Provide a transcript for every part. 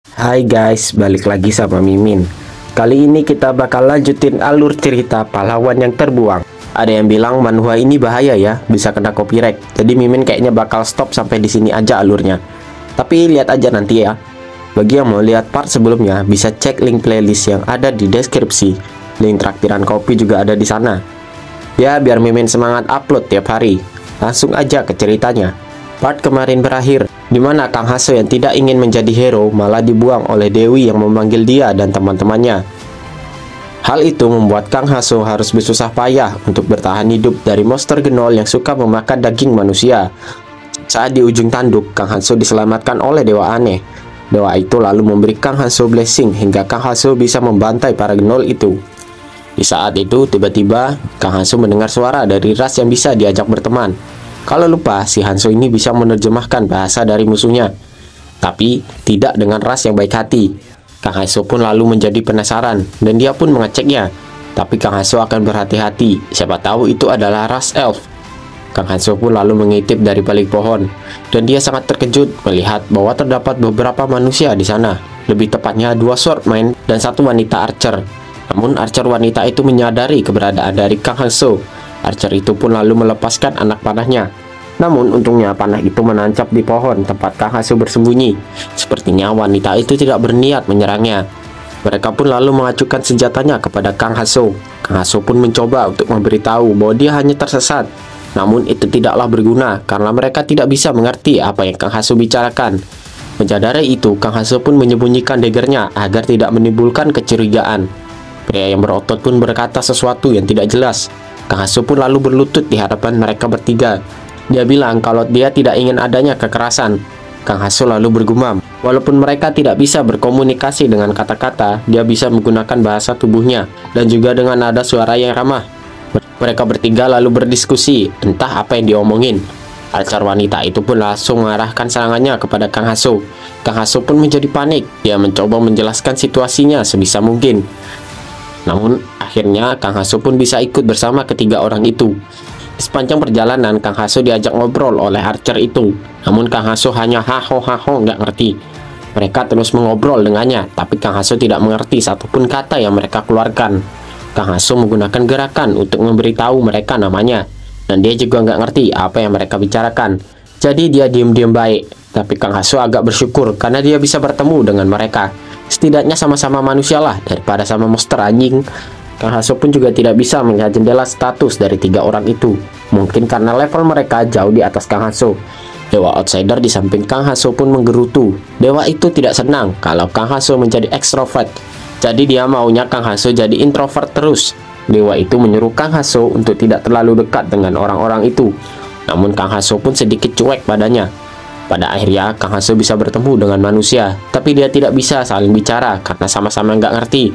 Hai guys, balik lagi sama Mimin. Kali ini kita bakal lanjutin alur cerita pahlawan yang terbuang. Ada yang bilang manhwa ini bahaya ya, bisa kena copyright. Jadi Mimin kayaknya bakal stop sampai di sini aja alurnya. Tapi lihat aja nanti ya. Bagi yang mau lihat part sebelumnya, bisa cek link playlist yang ada di deskripsi. Link traktiran kopi juga ada di sana. Ya, biar Mimin semangat upload tiap hari. Langsung aja ke ceritanya. Part kemarin berakhir, di mana Kang Haso yang tidak ingin menjadi hero malah dibuang oleh Dewi yang memanggil dia dan teman-temannya. Hal itu membuat Kang Haso harus bersusah payah untuk bertahan hidup dari monster Gnoll yang suka memakan daging manusia. Saat di ujung tanduk, Kang Haso diselamatkan oleh Dewa Aneh. Dewa itu lalu memberi Kang Haso blessing hingga Kang Haso bisa membantai para Gnoll itu. Di saat itu, tiba-tiba Kang Haso mendengar suara dari ras yang bisa diajak berteman. Kalau lupa, si Hanso ini bisa menerjemahkan bahasa dari musuhnya, tapi tidak dengan ras yang baik hati. Kang Haso pun lalu menjadi penasaran, dan dia pun mengeceknya. Tapi Kang Haso akan berhati-hati, siapa tahu itu adalah ras elf. Kang Haso pun lalu mengintip dari balik pohon, dan dia sangat terkejut melihat bahwa terdapat beberapa manusia di sana. Lebih tepatnya 2 swordman dan 1 wanita archer. Namun archer wanita itu menyadari keberadaan dari Kang Haso. Archer itu pun lalu melepaskan anak panahnya. Namun untungnya panah itu menancap di pohon tempat Kang Haso bersembunyi. Sepertinya wanita itu tidak berniat menyerangnya. Mereka pun lalu mengacukan senjatanya kepada Kang Haso. Kang Haso pun mencoba untuk memberitahu bahwa dia hanya tersesat. Namun itu tidaklah berguna karena mereka tidak bisa mengerti apa yang Kang Haso bicarakan. Menyadari itu, Kang Haso pun menyembunyikan daggernya agar tidak menimbulkan kecurigaan. Pria yang berotot pun berkata sesuatu yang tidak jelas. Kang Haso pun lalu berlutut di hadapan mereka bertiga. Dia bilang kalau dia tidak ingin adanya kekerasan. Kang Haso lalu bergumam, walaupun mereka tidak bisa berkomunikasi dengan kata-kata, dia bisa menggunakan bahasa tubuhnya dan juga dengan nada suara yang ramah. Mereka bertiga lalu berdiskusi, entah apa yang diomongin. Archer wanita itu pun langsung mengarahkan serangannya kepada Kang Haso. Kang Haso pun menjadi panik. Dia mencoba menjelaskan situasinya sebisa mungkin. Namun akhirnya Kang Haso pun bisa ikut bersama ketiga orang itu. Di sepanjang perjalanan Kang Haso diajak ngobrol oleh archer itu. Namun Kang Haso hanya haho nggak ngerti. Mereka terus mengobrol dengannya, tapi Kang Haso tidak mengerti satupun kata yang mereka keluarkan. Kang Haso menggunakan gerakan untuk memberitahu mereka namanya, dan dia juga nggak ngerti apa yang mereka bicarakan. Jadi dia diam-diam baik. Tapi Kang Haso agak bersyukur karena dia bisa bertemu dengan mereka. Setidaknya sama-sama manusia lah daripada sama monster anjing. Kang Haso pun juga tidak bisa melihat jendela status dari 3 orang itu. Mungkin karena level mereka jauh di atas Kang Haso. Dewa outsider di samping Kang Haso pun menggerutu. Dewa itu tidak senang kalau Kang Haso menjadi ekstrovert. Jadi dia maunya Kang Haso jadi introvert terus. Dewa itu menyuruh Kang Haso untuk tidak terlalu dekat dengan orang-orang itu. Namun Kang Haso pun sedikit cuek padanya. Pada akhirnya Kang Haso bisa bertemu dengan manusia, tapi dia tidak bisa saling bicara karena sama-sama nggak ngerti.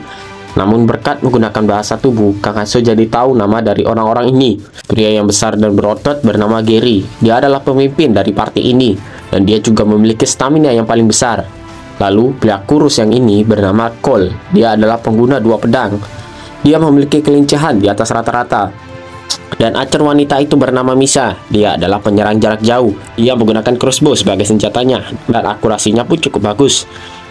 Namun berkat menggunakan bahasa tubuh, Kang Haso jadi tahu nama dari orang-orang ini. Pria yang besar dan berotot bernama Gary. Dia adalah pemimpin dari party ini, dan dia juga memiliki stamina yang paling besar. Lalu pria kurus yang ini bernama Cole. Dia adalah pengguna 2 pedang. Dia memiliki kelincahan di atas rata-rata. Dan archer wanita itu bernama Misa. Dia adalah penyerang jarak jauh. Dia menggunakan crossbow sebagai senjatanya, dan akurasinya pun cukup bagus.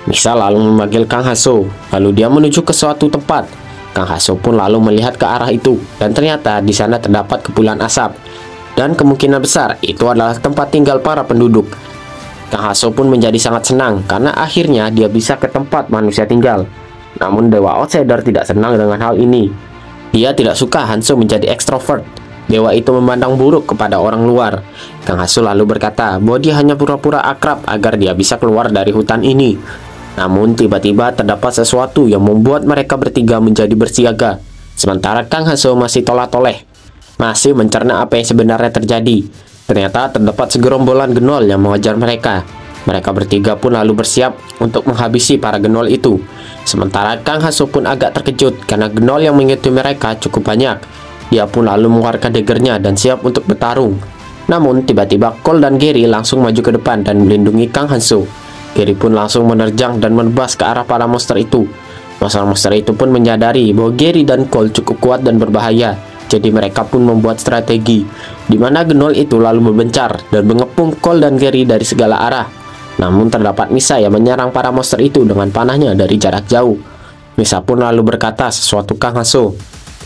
Misa lalu memanggil Kang Haso. Lalu dia menuju ke suatu tempat. Kang Haso pun lalu melihat ke arah itu, dan ternyata di sana terdapat kepulan asap. Dan kemungkinan besar itu adalah tempat tinggal para penduduk. Kang Haso pun menjadi sangat senang karena akhirnya dia bisa ke tempat manusia tinggal. Namun Dewa Outsider tidak senang dengan hal ini. Dia tidak suka Hanso menjadi ekstrovert. Dewa itu memandang buruk kepada orang luar. Kang Haso lalu berkata bahwa dia hanya pura-pura akrab agar dia bisa keluar dari hutan ini. Namun tiba-tiba terdapat sesuatu yang membuat mereka bertiga menjadi bersiaga. Sementara Kang Haso masih tolak-toleh, masih mencerna apa yang sebenarnya terjadi. Ternyata terdapat segerombolan Gnoll yang mengejar mereka. Mereka bertiga pun lalu bersiap untuk menghabisi para Gnoll itu. Sementara Kang Haso pun agak terkejut karena Gnoll yang mengikuti mereka cukup banyak. Dia pun lalu mengeluarkan daggernya dan siap untuk bertarung. Namun tiba-tiba Cole dan Gary langsung maju ke depan dan melindungi Kang Haso. Gary pun langsung menerjang dan menebas ke arah para monster itu. Monster-monster itu pun menyadari bahwa Gary dan Cole cukup kuat dan berbahaya. Jadi mereka pun membuat strategi, di mana Gnoll itu lalu berbencar dan mengepung Cole dan Gary dari segala arah. Namun terdapat Misa yang menyerang para monster itu dengan panahnya dari jarak jauh. Misa pun lalu berkata sesuatu Kang Haso.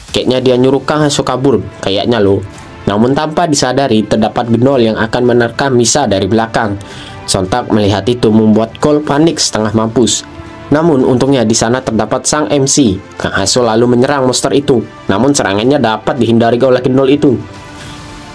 Kayaknya dia nyuruh Kang Haso kabur, kayaknya loh. Namun tanpa disadari terdapat Gnol yang akan menerkam Misa dari belakang. Sontak melihat itu membuat Cole panik setengah mampus. Namun untungnya di sana terdapat sang MC. Kang Haso lalu menyerang monster itu. Namun serangannya dapat dihindari oleh Gnol itu.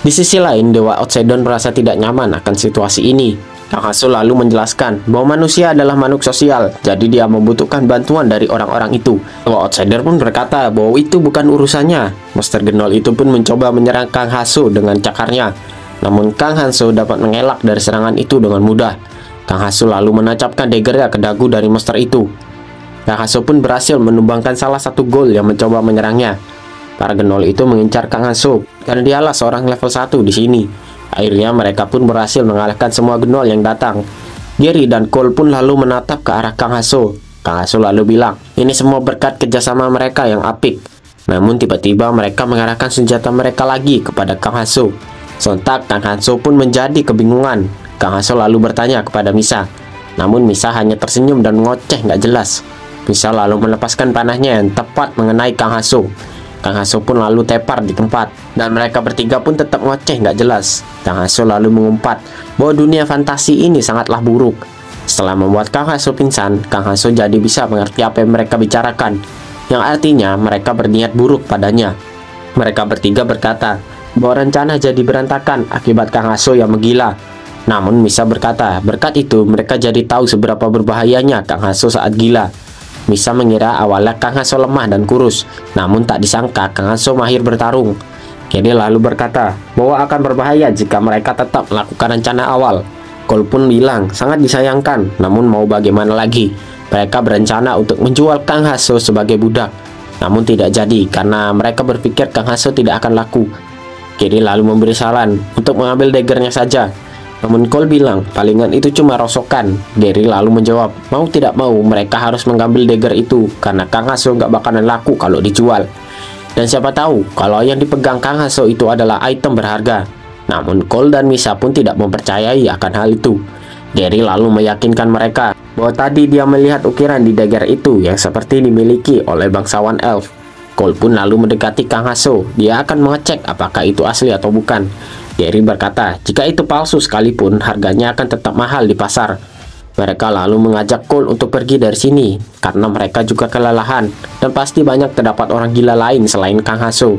Di sisi lain, Dewa Outsider merasa tidak nyaman akan situasi ini. Kang Haso lalu menjelaskan bahwa manusia adalah makhluk sosial, jadi dia membutuhkan bantuan dari orang-orang itu. Dewa Outsider pun berkata bahwa itu bukan urusannya. Monster Gnol itu pun mencoba menyerang Kang Haso dengan cakarnya. Namun Kang Haso dapat mengelak dari serangan itu dengan mudah. Kang Haso lalu menancapkan daggernya ke dagu dari monster itu. Kang Haso pun berhasil menumbangkan salah satu ghoul yang mencoba menyerangnya. Para Gnol itu mengincar Kang Haso karena dialah seorang level 1 di sini. Akhirnya mereka pun berhasil mengalahkan semua Gnol yang datang. Gary dan Cole pun lalu menatap ke arah Kang Haso. Kang Haso lalu bilang, ini semua berkat kerjasama mereka yang apik. Namun tiba-tiba mereka mengarahkan senjata mereka lagi kepada Kang Haso. Sontak Kang Haso pun menjadi kebingungan. Kang Haso lalu bertanya kepada Misa. Namun Misa hanya tersenyum dan ngoceh nggak jelas. Misa lalu melepaskan panahnya yang tepat mengenai Kang Haso. Kang Haso pun lalu tepar di tempat, dan mereka bertiga pun tetap ngoceh nggak jelas. Kang Haso lalu mengumpat bahwa dunia fantasi ini sangatlah buruk. Setelah membuat Kang Haso pingsan, Kang Haso jadi bisa mengerti apa yang mereka bicarakan, yang artinya mereka berniat buruk padanya. Mereka bertiga berkata bahwa rencana jadi berantakan akibat Kang Haso yang menggila. Namun Misa berkata berkat itu mereka jadi tahu seberapa berbahayanya Kang Haso saat gila. Misa mengira awalnya Kang Haso lemah dan kurus, namun tak disangka Kang Haso mahir bertarung. Gary lalu berkata bahwa akan berbahaya jika mereka tetap melakukan rencana awal. Cole pun bilang sangat disayangkan, namun mau bagaimana lagi. Mereka berencana untuk menjual Kang Haso sebagai budak, namun tidak jadi karena mereka berpikir Kang Haso tidak akan laku. Gary lalu memberi saran untuk mengambil daggernya saja. Namun Cole bilang palingan itu cuma rosokan. Gary lalu menjawab mau tidak mau mereka harus mengambil dagger itu karena Kang Haso nggak bakalan laku kalau dijual. Dan siapa tahu kalau yang dipegang Kang Haso itu adalah item berharga. Namun Cole dan Misa pun tidak mempercayai akan hal itu. Gary lalu meyakinkan mereka bahwa tadi dia melihat ukiran di dagger itu yang seperti dimiliki oleh bangsawan elf. Cole pun lalu mendekati Kang Haso. Dia akan mengecek apakah itu asli atau bukan. Gary berkata, jika itu palsu sekalipun, harganya akan tetap mahal di pasar. Mereka lalu mengajak Cole untuk pergi dari sini, karena mereka juga kelelahan, dan pasti banyak terdapat orang gila lain selain Kang Haso.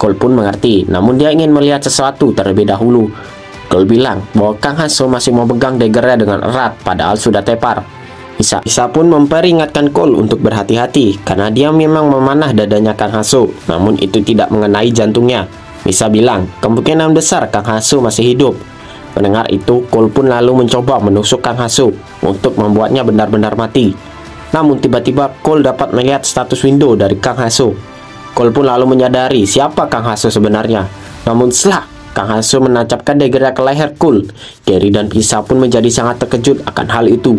Cole pun mengerti, namun dia ingin melihat sesuatu terlebih dahulu. Cole bilang bahwa Kang Haso masih mau pegang daggernya dengan erat, padahal sudah tepar. Misa pun memperingatkan Cole untuk berhati-hati, karena dia memang memanah dadanya Kang Haso, namun itu tidak mengenai jantungnya. Misa bilang, kemungkinan besar Kang Haso masih hidup. Mendengar itu, Cole pun lalu mencoba menusuk Kang Haso untuk membuatnya benar-benar mati. Namun tiba-tiba Cole dapat melihat status window dari Kang Haso. Cole pun lalu menyadari siapa Kang Haso sebenarnya. Namun selak, Kang Haso menancapkan daggernya ke leher Cole. Gary dan Misa pun menjadi sangat terkejut akan hal itu.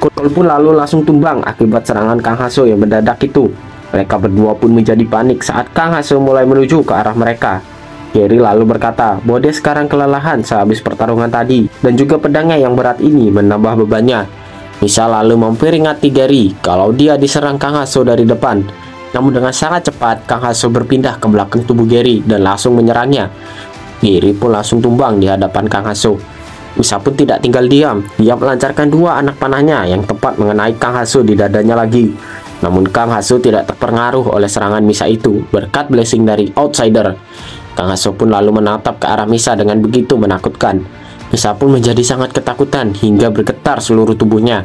Cole pun lalu langsung tumbang akibat serangan Kang Haso yang mendadak itu. Mereka berdua pun menjadi panik saat Kang Haso mulai menuju ke arah mereka. Gary lalu berkata bahwa dia sekarang kelelahan sehabis pertarungan tadi, dan juga pedangnya yang berat ini menambah bebannya. Misa lalu memperingati Gary kalau dia diserang Kang Haso dari depan. Namun dengan sangat cepat, Kang Haso berpindah ke belakang tubuh Gary dan langsung menyerangnya. Gary pun langsung tumbang di hadapan Kang Haso. Misa pun tidak tinggal diam, dia melancarkan dua anak panahnya yang tepat mengenai Kang Haso di dadanya lagi. Namun Kang Haso tidak terpengaruh oleh serangan Misa itu berkat blessing dari Outsider. Kang Haso pun lalu menatap ke arah Misa dengan begitu menakutkan. Misa pun menjadi sangat ketakutan hingga bergetar seluruh tubuhnya.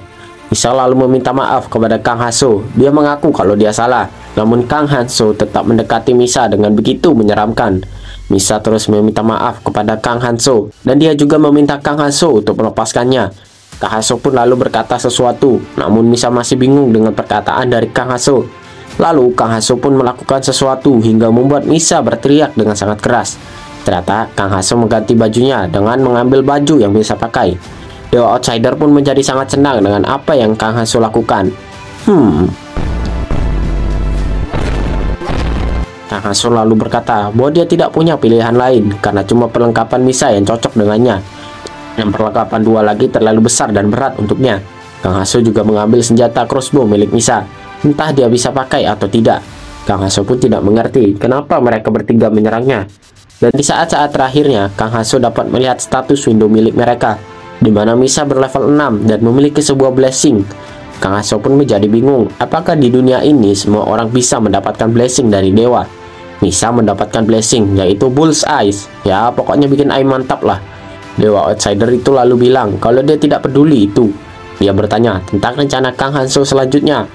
Misa lalu meminta maaf kepada Kang Haso. Dia mengaku kalau dia salah. Namun Kang Haso tetap mendekati Misa dengan begitu menyeramkan. Misa terus meminta maaf kepada Kang Haso, dan dia juga meminta Kang Haso untuk melepaskannya. Kang Haso pun lalu berkata sesuatu, namun Misa masih bingung dengan perkataan dari Kang Haso. Lalu Kang Haso pun melakukan sesuatu hingga membuat Misa berteriak dengan sangat keras. Ternyata Kang Haso mengganti bajunya dengan mengambil baju yang Misa pakai. Dewa Outsider pun menjadi sangat senang dengan apa yang Kang Haso lakukan. Kang Haso lalu berkata bahwa dia tidak punya pilihan lain karena cuma perlengkapan Misa yang cocok dengannya. Dan perlengkapan dua lagi terlalu besar dan berat untuknya. Kang Haso juga mengambil senjata crossbow milik Misa. Entah dia bisa pakai atau tidak. Kang Haso pun tidak mengerti kenapa mereka bertiga menyerangnya. Dan di saat-saat terakhirnya, Kang Haso dapat melihat status window milik mereka, di mana Misa berlevel 6 dan memiliki sebuah blessing. Kang Haso pun menjadi bingung, apakah di dunia ini semua orang bisa mendapatkan blessing dari dewa? Misa mendapatkan blessing, yaitu Bull's Eyes. Ya, pokoknya bikin aim mantap lah. Dewa Outsider itu lalu bilang kalau dia tidak peduli itu. Dia bertanya tentang rencana Kang Haso selanjutnya.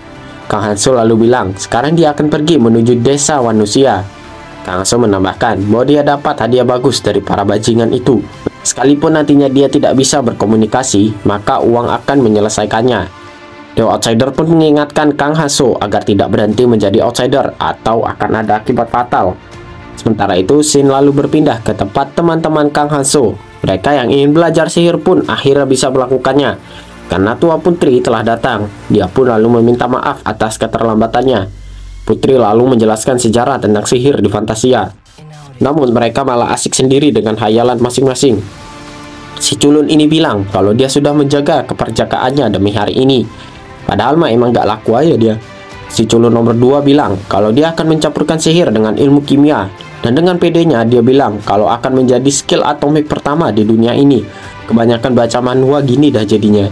Kang Haso lalu bilang, sekarang dia akan pergi menuju desa manusia. Kang Haso menambahkan bahwa dia dapat hadiah bagus dari para bajingan itu. Sekalipun nantinya dia tidak bisa berkomunikasi, maka uang akan menyelesaikannya. Dewa Outsider pun mengingatkan Kang Haso agar tidak berhenti menjadi outsider atau akan ada akibat fatal. Sementara itu, Shin lalu berpindah ke tempat teman-teman Kang Haso. Mereka yang ingin belajar sihir pun akhirnya bisa melakukannya. Karena Tua Putri telah datang, dia pun lalu meminta maaf atas keterlambatannya. Putri lalu menjelaskan sejarah tentang sihir di Fantasia. Namun mereka malah asik sendiri dengan hayalan masing-masing. Si culun ini bilang kalau dia sudah menjaga keperjakaannya demi hari ini. Padahal mah emang gak laku aja dia. Si culun nomor 2 bilang kalau dia akan mencampurkan sihir dengan ilmu kimia. Dan dengan pedenya dia bilang kalau akan menjadi skill atomik pertama di dunia ini. Kebanyakan baca manhwa gini dah jadinya.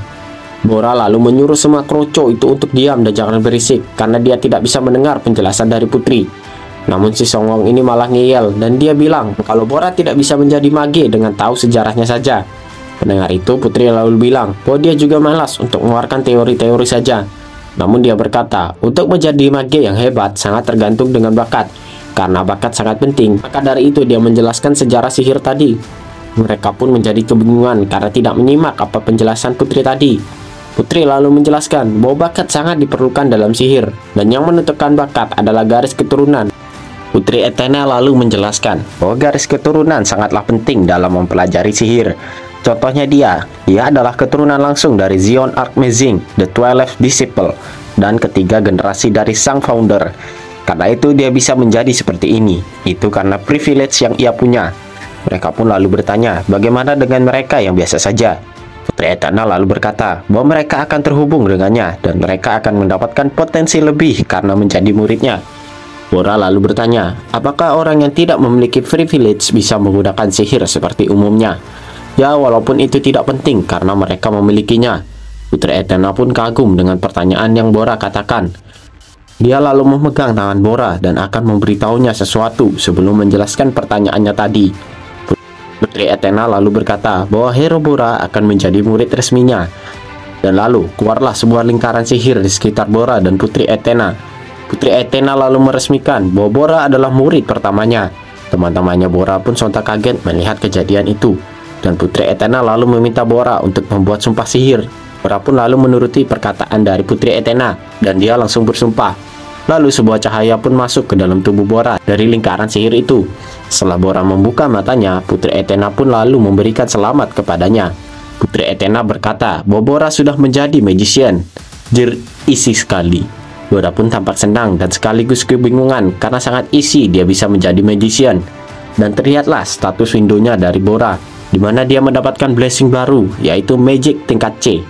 Bora lalu menyuruh semua kroco itu untuk diam dan jangan berisik karena dia tidak bisa mendengar penjelasan dari Putri. Namun si Songong ini malah ngeyel dan dia bilang kalau Bora tidak bisa menjadi mage dengan tahu sejarahnya saja. Mendengar itu, Putri lalu bilang bahwa dia juga malas untuk mengeluarkan teori-teori saja. Namun dia berkata, untuk menjadi mage yang hebat sangat tergantung dengan bakat, karena bakat sangat penting. Maka dari itu dia menjelaskan sejarah sihir tadi. Mereka pun menjadi kebingungan karena tidak menyimak apa penjelasan Putri tadi. Putri lalu menjelaskan bahwa bakat sangat diperlukan dalam sihir, dan yang menentukan bakat adalah garis keturunan. Putri Ethena lalu menjelaskan bahwa garis keturunan sangatlah penting dalam mempelajari sihir. Contohnya dia adalah keturunan langsung dari Xion Archmaging, The 12th Disciple, dan ketiga generasi dari sang founder. Karena itu dia bisa menjadi seperti ini. Itu karena privilege yang ia punya. Mereka pun lalu bertanya, bagaimana dengan mereka yang biasa saja? Putri Ethena lalu berkata bahwa mereka akan terhubung dengannya dan mereka akan mendapatkan potensi lebih karena menjadi muridnya. Bora lalu bertanya, apakah orang yang tidak memiliki privilege bisa menggunakan sihir seperti umumnya? Ya, walaupun itu tidak penting karena mereka memilikinya. Putri Ethena pun kagum dengan pertanyaan yang Bora katakan. Dia lalu memegang tangan Bora dan akan memberitahunya sesuatu sebelum menjelaskan pertanyaannya tadi. Putri Ethena lalu berkata bahwa hero Bora akan menjadi murid resminya. Dan lalu keluarlah sebuah lingkaran sihir di sekitar Bora dan Putri Ethena. Putri Ethena lalu meresmikan bahwa Bora adalah murid pertamanya. Teman-temannya Bora pun sontak kaget melihat kejadian itu. Dan Putri Ethena lalu meminta Bora untuk membuat sumpah sihir. Bora pun lalu menuruti perkataan dari Putri Ethena dan dia langsung bersumpah. Lalu sebuah cahaya pun masuk ke dalam tubuh Bora dari lingkaran sihir itu. Setelah Bora membuka matanya, Putri Ethena pun lalu memberikan selamat kepadanya. Putri Ethena berkata bahwa Bora sudah menjadi magician. Isi sekali. Bora pun tampak senang dan sekaligus kebingungan karena sangat isi dia bisa menjadi magician. Dan terlihatlah status windownya dari Bora, di mana dia mendapatkan blessing baru, yaitu Magic tingkat C.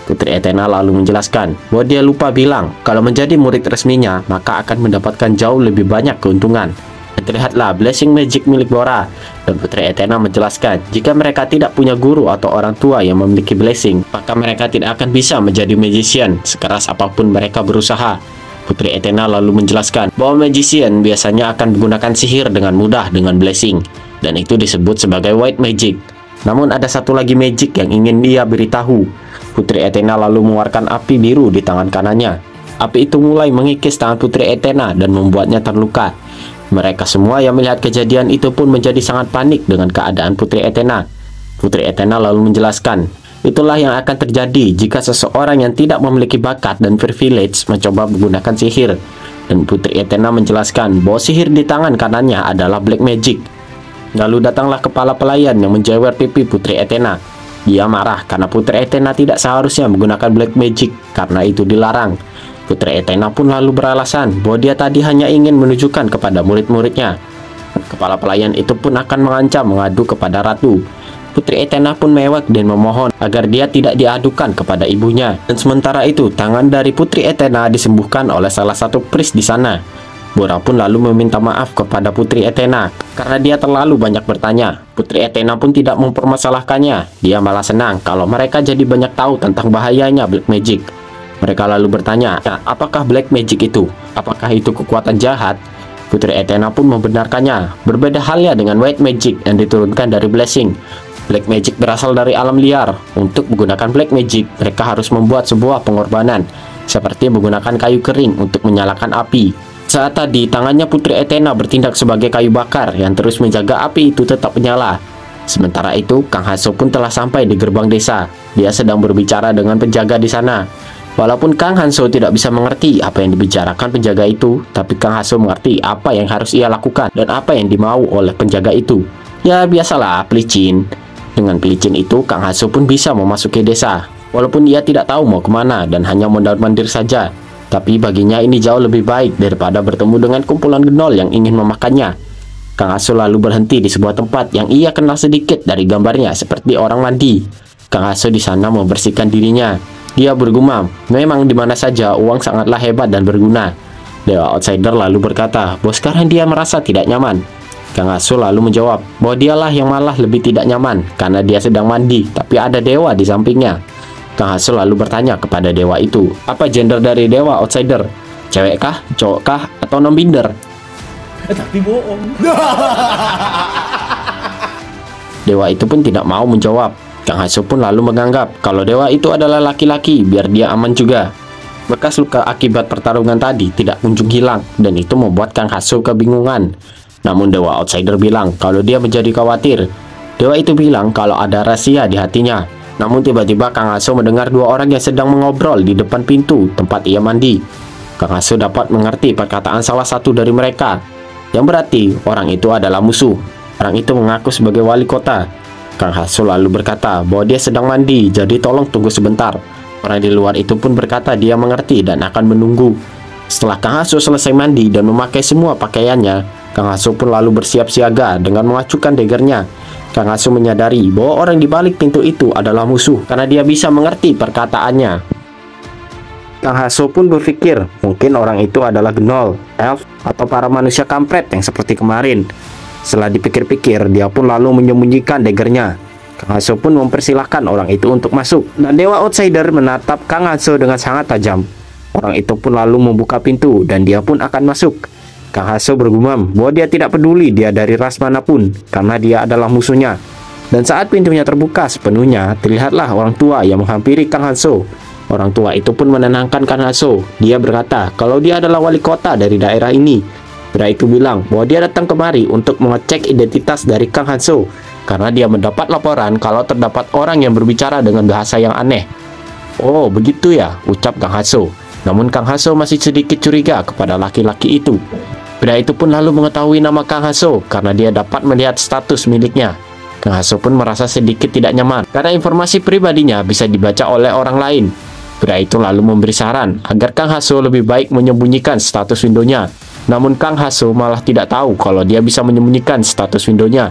Putri Ethena lalu menjelaskan bahwa dia lupa bilang kalau menjadi murid resminya maka akan mendapatkan jauh lebih banyak keuntungan. Dan terlihatlah blessing magic milik Bora. Dan Putri Ethena menjelaskan jika mereka tidak punya guru atau orang tua yang memiliki blessing, maka mereka tidak akan bisa menjadi magician sekeras apapun mereka berusaha. Putri Ethena lalu menjelaskan bahwa magician biasanya akan menggunakan sihir dengan mudah dengan blessing, dan itu disebut sebagai white magic. Namun ada satu lagi magic yang ingin dia beritahu. Putri Ethena lalu mengeluarkan api biru di tangan kanannya. Api itu mulai mengikis tangan Putri Ethena dan membuatnya terluka. Mereka semua yang melihat kejadian itu pun menjadi sangat panik dengan keadaan Putri Ethena. Putri Ethena lalu menjelaskan, itulah yang akan terjadi jika seseorang yang tidak memiliki bakat dan privilege mencoba menggunakan sihir. Dan Putri Ethena menjelaskan bahwa sihir di tangan kanannya adalah black magic. Lalu datanglah kepala pelayan yang menjewer pipi Putri Ethena. Dia marah karena Putri Ethena tidak seharusnya menggunakan black magic karena itu dilarang. Putri Ethena pun lalu beralasan bahwa dia tadi hanya ingin menunjukkan kepada murid-muridnya. Kepala pelayan itu pun akan mengancam mengadu kepada ratu. Putri Ethena pun mewek dan memohon agar dia tidak diadukan kepada ibunya. Dan sementara itu, tangan dari Putri Ethena disembuhkan oleh salah satu priest di sana. Bora pun lalu meminta maaf kepada Putri Ethena karena dia terlalu banyak bertanya. Putri Ethena pun tidak mempermasalahkannya. Dia malah senang kalau mereka jadi banyak tahu tentang bahayanya Black Magic. Mereka lalu bertanya, apakah Black Magic itu? Apakah itu kekuatan jahat? Putri Ethena pun membenarkannya. Berbeda halnya dengan White Magic yang diturunkan dari Blessing. Black Magic berasal dari alam liar. Untuk menggunakan Black Magic, mereka harus membuat sebuah pengorbanan, seperti menggunakan kayu kering untuk menyalakan api. Saat tadi, tangannya Putri Ethena bertindak sebagai kayu bakar yang terus menjaga api itu tetap menyala. Sementara itu, Kang Haso pun telah sampai di gerbang desa. Dia sedang berbicara dengan penjaga di sana. Walaupun Kang Hanso tidak bisa mengerti apa yang dibicarakan penjaga itu, tapi Kang Haso mengerti apa yang harus ia lakukan dan apa yang dimau oleh penjaga itu. Ya biasalah, pelicin. Dengan pelicin itu, Kang Haso pun bisa memasuki desa. Walaupun ia tidak tahu mau kemana dan hanya mondar-mandir saja. Tapi baginya ini jauh lebih baik daripada bertemu dengan kumpulan gnol yang ingin memakannya. Kang Haso lalu berhenti di sebuah tempat yang ia kenal sedikit dari gambarnya seperti orang mandi. Kang Haso di sana membersihkan dirinya. Dia bergumam, memang di mana saja uang sangatlah hebat dan berguna. Dewa Outsider lalu berkata, bahwa sekarang dia merasa tidak nyaman. Kang Haso lalu menjawab bahwa dialah yang malah lebih tidak nyaman karena dia sedang mandi, tapi ada dewa di sampingnya. Kang Haso lalu bertanya kepada dewa itu, apa gender dari Dewa Outsider? Cewek kah, cowok kah, atau non-binder? Tapi bohong. Dewa itu pun tidak mau menjawab. Kang Haso pun lalu menganggap kalau dewa itu adalah laki-laki biar dia aman juga. Bekas luka akibat pertarungan tadi tidak kunjung hilang dan itu membuat Kang Haso kebingungan. Namun Dewa Outsider bilang kalau dia menjadi khawatir. Dewa itu bilang kalau ada rahasia di hatinya. Namun tiba-tiba Kang Haso mendengar dua orang yang sedang mengobrol di depan pintu tempat ia mandi. Kang Haso dapat mengerti perkataan salah satu dari mereka, yang berarti orang itu adalah musuh. Orang itu mengaku sebagai wali kota. Kang Haso lalu berkata bahwa dia sedang mandi, jadi tolong tunggu sebentar. Orang di luar itu pun berkata dia mengerti dan akan menunggu. Setelah Kang Haso selesai mandi dan memakai semua pakaiannya, Kang Haso pun lalu bersiap siaga dengan mengacukan daggernya. Kang Haso menyadari bahwa orang di balik pintu itu adalah musuh karena dia bisa mengerti perkataannya. Kang Haso pun berpikir mungkin orang itu adalah gnoll, elf, atau para manusia kampret yang seperti kemarin. Setelah dipikir-pikir, dia pun lalu menyembunyikan daggernya. Kang Haso pun mempersilahkan orang itu untuk masuk. Dan Dewa Outsider menatap Kang Haso dengan sangat tajam. Orang itu pun lalu membuka pintu dan dia pun akan masuk. Kang Haso bergumam bahwa dia tidak peduli dia dari ras manapun karena dia adalah musuhnya. Dan saat pintunya terbuka sepenuhnya, terlihatlah orang tua yang menghampiri Kang Haso. Orang tua itu pun menenangkan Kang Haso. Dia berkata kalau dia adalah wali kota dari daerah ini. Pria itu bilang bahwa dia datang kemari untuk mengecek identitas dari Kang Haso karena dia mendapat laporan kalau terdapat orang yang berbicara dengan bahasa yang aneh. Oh begitu ya, ucap Kang Haso. Namun Kang Haso masih sedikit curiga kepada laki-laki itu. Pria itu pun lalu mengetahui nama Kang Haso karena dia dapat melihat status miliknya. Kang Haso pun merasa sedikit tidak nyaman karena informasi pribadinya bisa dibaca oleh orang lain. Pria itu lalu memberi saran agar Kang Haso lebih baik menyembunyikan status windownya. Namun Kang Haso malah tidak tahu kalau dia bisa menyembunyikan status windownya.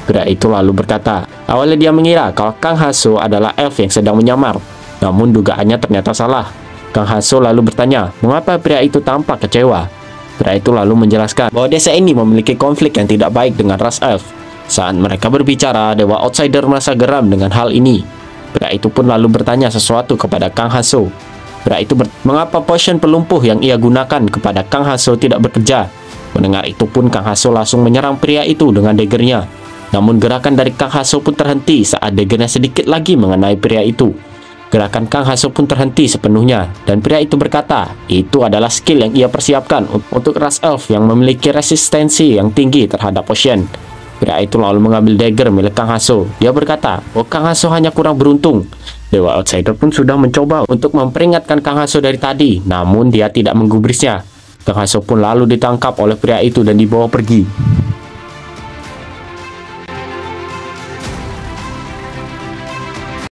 Pria itu lalu berkata, awalnya dia mengira kalau Kang Haso adalah elf yang sedang menyamar. Namun dugaannya ternyata salah. Kang Haso lalu bertanya, mengapa pria itu tampak kecewa? Pria itu lalu menjelaskan bahwa desa ini memiliki konflik yang tidak baik dengan ras elf. Saat mereka berbicara, Dewa Outsider merasa geram dengan hal ini. Pria itu pun lalu bertanya sesuatu kepada Kang Haso. Pria itu mengapa potion pelumpuh yang ia gunakan kepada Kang Haso tidak bekerja. Mendengar itu pun Kang Haso langsung menyerang pria itu dengan daggernya. Namun gerakan dari Kang Haso pun terhenti saat daggernya sedikit lagi mengenai pria itu. Gerakan Kang Haso pun terhenti sepenuhnya dan pria itu berkata itu adalah skill yang ia persiapkan untuk ras elf yang memiliki resistensi yang tinggi terhadap potion. Pria itu lalu mengambil dagger milik Kang Haso. Dia berkata bahwa Kang Haso hanya kurang beruntung. Dewa Outsider pun sudah mencoba untuk memperingatkan Kang Haso dari tadi, namun dia tidak menggubrisnya. Kang Haso pun lalu ditangkap oleh pria itu dan dibawa pergi.